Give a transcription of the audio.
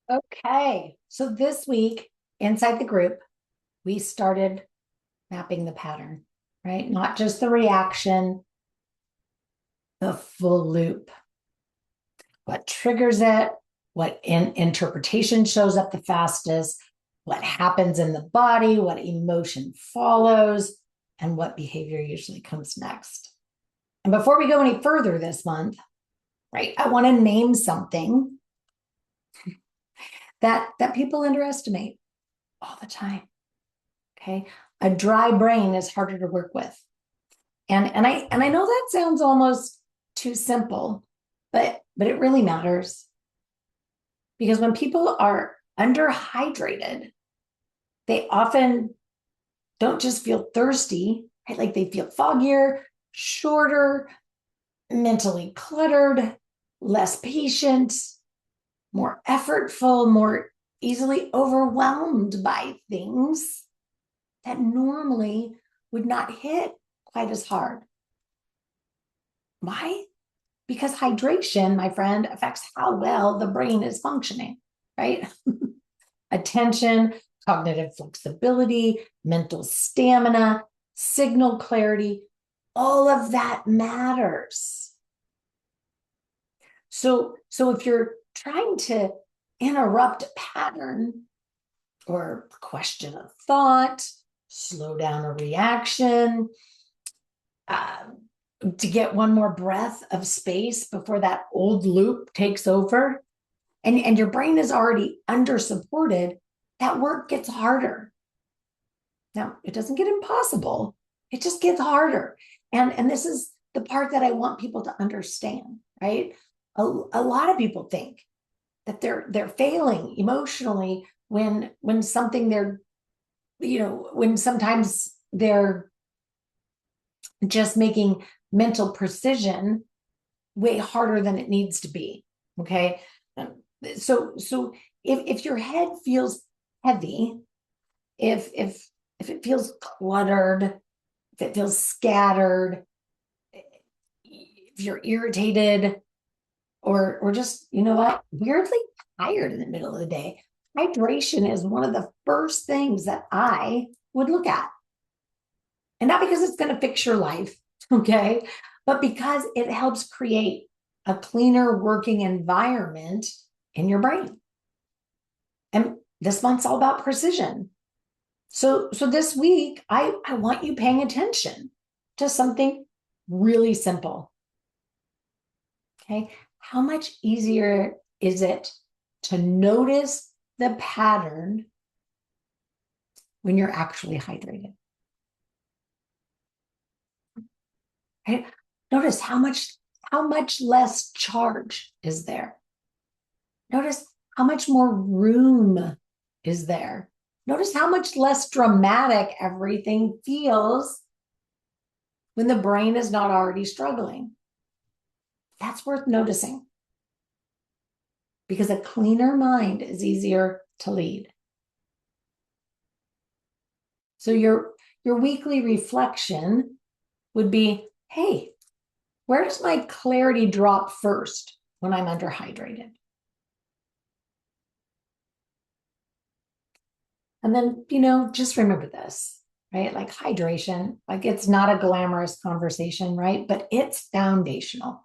Okay, so this week inside the group, we started mapping the pattern, right? Not just the reaction, the full loop. What triggers it, what interpretation shows up the fastest, what happens in the body, what emotion follows, and what behavior usually comes next. And before we go any further this month, right, I want to name something that people underestimate all the time. Okay. A dry brain is harder to work with. And I know that sounds almost too simple, but it really matters. Because when people are underhydrated, they often don't just feel thirsty, right? Like they feel foggier, shorter, mentally cluttered, less patient, more effortful, more easily overwhelmed by things that normally would not hit quite as hard. Why? Because hydration, my friend, affects how well the brain is functioning, right? Attention, cognitive flexibility, mental stamina, signal clarity, all of that matters. So if you're trying to interrupt a pattern or question a thought, slow down a reaction, to get one more breath of space before that old loop takes over, and your brain is already under supported, that work gets harder. Now, it doesn't get impossible, it just gets harder. And this is the part that I want people to understand, right? A lot of people think that they're failing emotionally when something they're, when sometimes they're just making mental precision way harder than it needs to be. Okay. So if your head feels heavy, if it feels cluttered, if it feels scattered, if you're irritated, or just, you know what, weirdly tired in the middle of the day, hydration is one of the first things that I would look at. And not because it's going to fix your life, okay, but because it helps create a cleaner working environment in your brain. And this month's all about precision. So this week, I want you paying attention to something really simple. Okay. How much easier is it to notice the pattern when you're actually hydrated? Right? Notice how much less charge is there. Notice how much more room is there. Notice how much less dramatic everything feels when the brain is not already struggling. That's worth noticing, because a cleaner mind is easier to lead. So your weekly reflection would be, hey, where does my clarity drop first when I'm underhydrated? And then, just remember this, right? Like hydration, like it's not a glamorous conversation, right? But it's foundational.